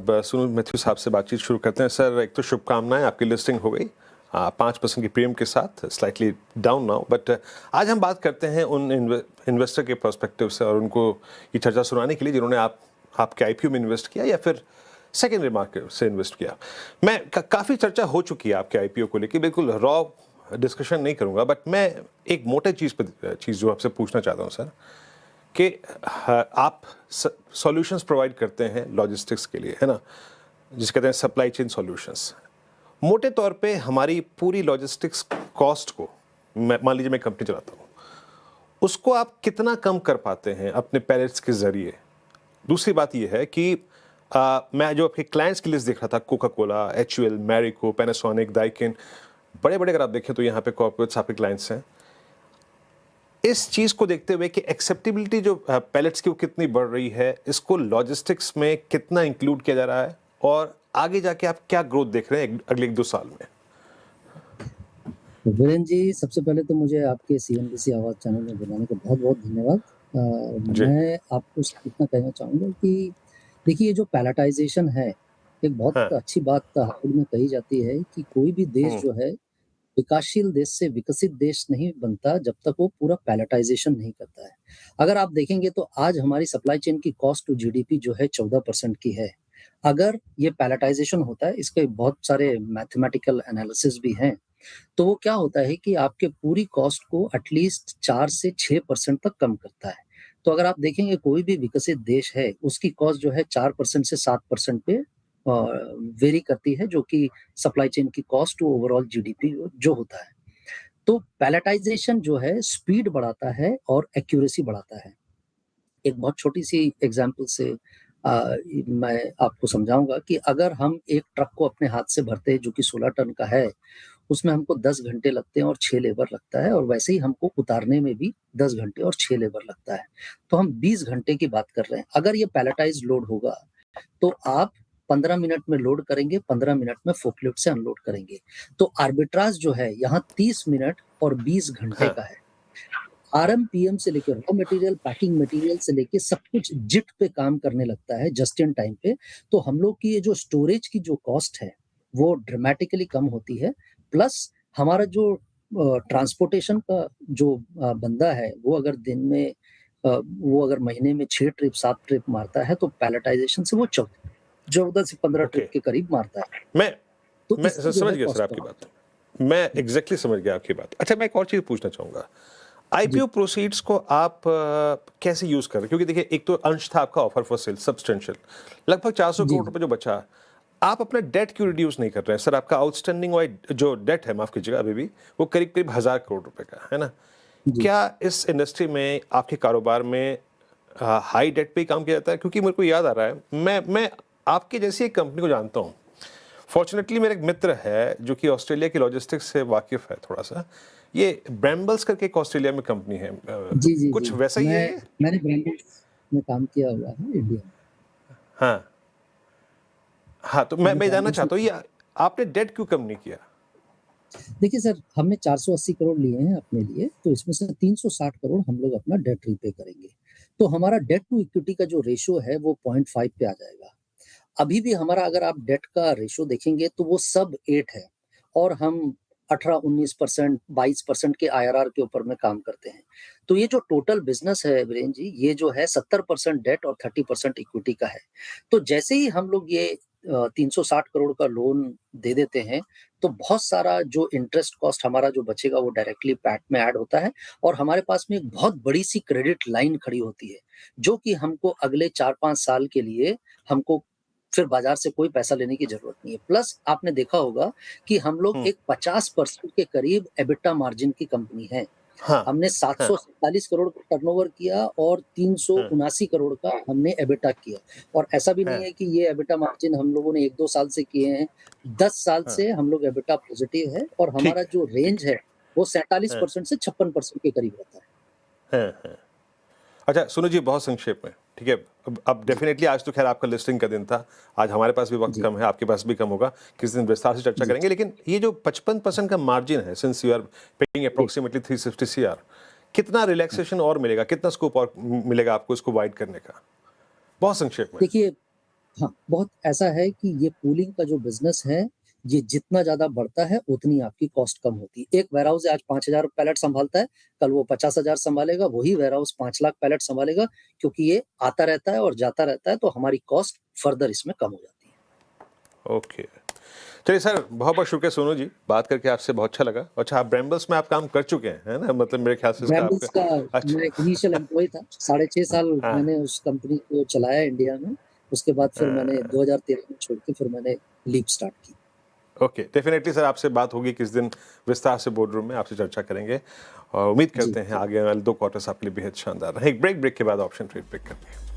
अब सुनील मैथ्यू साहब से बातचीत शुरू करते हैं। सर, एक तो शुभकामनाएं, आपकी लिस्टिंग हो गई 5% की प्रीमियम के साथ, स्लाइटली डाउन नाउ, बट आज हम बात करते हैं उन इन्वेस्टर के पर्सपेक्टिव से और उनको ये चर्चा सुनाने के लिए जिन्होंने आपके आईपीओ में इन्वेस्ट किया या फिर सेकेंडरी मार्केट से इन्वेस्ट किया। मैं काफ़ी चर्चा हो चुकी है आपके आईपीओ को लेकर, बिल्कुल रॉ डिस्कशन नहीं करूँगा, बट मैं एक मोटे चीज़ जो आपसे पूछना चाहता हूँ सर, कि आप सॉल्यूशंस प्रोवाइड करते हैं लॉजिस्टिक्स के लिए, है ना, जिसे कहते हैं सप्लाई चेन सॉल्यूशंस। मोटे तौर पे हमारी पूरी लॉजिस्टिक्स कॉस्ट को, मान लीजिए मैं कंपनी चलाता हूँ, उसको आप कितना कम कर पाते हैं अपने पैलेट्स के ज़रिए? दूसरी बात यह है कि मैं जो आपके क्लाइंट्स की लिस्ट देख रहा था, Coca Cola, HUL, Marico, Panasonic, Daikin, बड़े बड़े अगर आप देखें तो यहाँ पे कॉर्पोरेट्स आपके क्लाइंट्स हैं। इस चीज़ को देखते हुए कि एक्सेप्टेबिलिटी जो पैलेट्स की वो कितनी बढ़ रही है, इसको लॉजिस्टिक्स में कितना इंक्लूड किया जा रहा है और आगे जाके आप क्या ग्रोथ देख रहे हैं अगले 1-2 साल में? वीरेंद्र जी, सबसे पहले तो मुझे आपके CNBC आवाज़ चैनल में बुलाने का बहुत-बहुत धन्यवाद। मैं आपको इतना कहना चाहूँगा कि देखिए, ये जो पैलेटाइज़ेशन है, एक बहुत अच्छी बात हार्वर्ड में कही जाती है कि कोई भी देश जो है, विकासशील देश से विकसित देश नहीं बनता जब तक वो पूरा पैलेटाइज़ेशन नहीं करता है। अगर आप देखेंगे तो आज हमारी सप्लाई चेन की कॉस्ट टू जीडीपी जो है 14% की है। अगर ये पैलेटाइज़ेशन होता है, इसके बहुत सारे मैथमेटिकल एनालिसिस भी हैं। तो वो क्या होता है कि आपके पूरी कॉस्ट को एटलीस्ट 4 से 6% तक कम करता है। तो अगर आप देखेंगे कोई भी विकसित देश है, उसकी कॉस्ट जो है 4% से 7% पे वेरी करती है, जो कि सप्लाई चेन की कॉस्ट टू ओवरऑल जीडीपी जो होता है। तो पैलेटाइज़ेशन जो है स्पीड बढ़ाता है और एक्यूरेसी बढ़ाता है। एक बहुत छोटी-सी एग्ज़ाम्पल से मैं आपको समझाऊँगा कि अगर हम एक ट्रक को अपने हाथ से भरते हैं जो कि 16 टन का है, उसमें हमको 10 घंटे लगते हैं और 6 लेबर लगता है, और वैसे ही हमको उतारने में भी 10 घंटे और 6 लेबर लगता है। तो हम 20 घंटे की बात कर रहे हैं। अगर ये पैलेटाइज़्ड लोड होगा, तो आप 15 मिनट में लोड करेंगे, 15 मिनट में फोर्कलिफ्ट से अनलोड करेंगे। तो आर्बिट्राज जो है यहाँ 30 मिनट और 20 घंटे का है। RMPM से लेके रॉ मटेरियल, पैकिंग मटेरियल से लेके सब कुछ जिट पे काम करने लगता है, जस्ट इन टाइम पे। तो हम लोग की ये जो स्टोरेज की जो कॉस्ट है, वो ड्रामेटिकली कम होती है। प्लस हमारा जो ट्रांसपोर्टेशन का जो बंदा है, वो अगर महीने में 6 ट्रिप 7 ट्रिप मारता है, तो पैलेटाइज़ेशन से वो 14 से 15 ट्रिप के करीब मारता है। तो मैं इससे जो समझ है गया सर कॉस्ट आपकी बात। मैं एग्जैक्टली समझ गया आपकी बात। अच्छा, मैं एक और चीज़ पूछना चाहूँगा। आईपीओ प्रोसीड्स को आप कैसे यूज़ कर रहे हैं? क्योंकि देखिए, एक तो अंश था आपका ऑफर फॉर सेल सब्सटेंशियल, लगभग 400 जी, करोड़ रुपए जो बचा, आप अपना डेट क्यों रिड्यूस नहीं कर रहे हैं? सर, आपका आउटस्टैंडिंग जो डेट है, माफ़ कीजिएगा, अभी भी वो करीब-करीब 1000 करोड़ रुपए का है ना? जी। क्या इस इंडस्ट्री में, आपके कारोबार में हाई डेट पे ही काम किया जाता है? क्योंकि मेरे को याद आ रहा है, मैं आपकी जैसी एक कंपनी को जानता हूँ। फॉर्चुनेटली मेरा एक मित्र है जो कि ऑस्ट्रेलिया की लॉजिस्टिक्स से वाकिफ है थोड़ा-सा। ये ब्रैम्बल्स करके एक ऑस्ट्रेलिया में कंपनी है। जी, जी, कुछ जी। वैसा ही है ये? मैंने ब्रांडेड में काम किया हुआ है इंडिया में। हाँ। हाँ, तो मैं मैंने जानना ब्रांडेड्स में चाहता हूँ, ये आपने डेट क्यों कम नहीं किया? देखिए सर, हमने 480 करोड़ लिए हैं अपने लिए, तो इसमें से 360 करोड़ हम लोग अपना डेट रीपे करेंगे। तो हमारा डेट टू इक्विटी का जो रेशियो है वो 0.5 पे आ जाएगा। अभी भी हमारा अगर आप डेट का रेशियो देखेंगे तो वो सब 8 है, और हम 18-19%, 22% के आईआरआर के ऊपर में काम करते हैं। तो ये जो टोटल बिज़नेस है वीरेंद्र जी, ये जो है 70% डेट और 30% इक्विटी का है। तो जैसे ही हम लोग ये 360 करोड़ का लोन दे देते हैं, तो बहुत सारा जो इंटरेस्ट कॉस्ट हमारा जो बचेगा वो डायरेक्टली पैट में ऐड होता है, और हमारे पास में एक बहुत बड़ी-सी क्रेडिट लाइन खड़ी होती है, जो कि हमको अगले 4-5 साल के लिए हमको फिर बाजार से कोई पैसा लेने की ज़रूरत नहीं है। प्लस आपने देखा होगा कि हम लोग हुँ। एक 50% के करीब एबिटा मार्जिन की कंपनी है। हाँ, हमने हाँ, 747 करोड़ का टर्नओवर किया और हाँ, 379 करोड़ का हमने एबिटा किया, और ऐसा भी नहीं हाँ, है कि ये एबिटा मार्जिन हम लोगों ने 1-2 साल से किए हैं। 10 साल हाँ। से हम लोग एबिटा पॉज़िटिव है, और ठीक हमारा है, जो ठीक रेंज है। है, वो हाँ, 47% से 56% के करीब रहता है। हाँ, हाँ। अच्छा सुनो जी, बहुत संक्षेप में, ठीक है? अब जी, डेफ़िनेटली आज तो ख़ैर आपका लिस्टिंग का दिन था। आज हमारे पास भी वक़्त जी, कम है, आपके पास भी कम होगा। किसी दिन विस्तार से चर्चा जी, करेंगे। लेकिन ये जो 55% का मार्जिन है, सिंस यू आर पेइंग जी, अप्रॉक्सिमेटली 360 सीआर, कितना हाँ। रिलैक्सेशन और मिलेगा? कितना स्कोप और मिलेगा आपको इसको वाइड करने का? बहुत संक्षेप में। देखिए, हाँ, बहुत ऐसा है कि ये पूलिंग का जो बिज़नेस है, ये जितना ज़्यादा बढ़ता है, उतनी आपकी कॉस्ट कम होती है। एक वेयरहाउस आज 5,000 पैलेट सँभालता है, कल वो 50,000 सँभालेगा, वही वेयरहाउस 5 लाख पैलेट सँभालेगा, क्योंकि ये आता रहता है और जाता रहता है, तो हमारी कॉस्ट फर्दर इसमें कम हो जाती है। ओके। चलिए सर, बहुत-बहुत शुक्रिया सोनू जी, बात करके आपसे बहुत अच्छा लगा। अच्छा, आप ब्रैम्बल्स में आप काम कर चुके हैं, है ना? मतलब मेरे ख्याल से इसका ब्रैम्बल्स का आपका मैं अच्छा इनिशियल एम्प्लॉयी था, साढ़े 6 साल हाँ, मैंने उस कंपनी को चलाया इंडिया में, उसके बाद फिर मैंने 2013 में छोड़ के फिर मैंने लीप स्टार्ट की। ओके, डेफ़िनेटली सर आपसे बात होगी किस दिन विस्तार से बोर्ड रूम में आपसे चर्चा करेंगे और उम्मीद जी, करते हैं ज़रूर। आगे वाले 2 क्वार्टर्स आपके लिए बेहद शानदार रहें। एक ब्रेक के बाद ऑप्शन ट्रेड पिक करते हैं।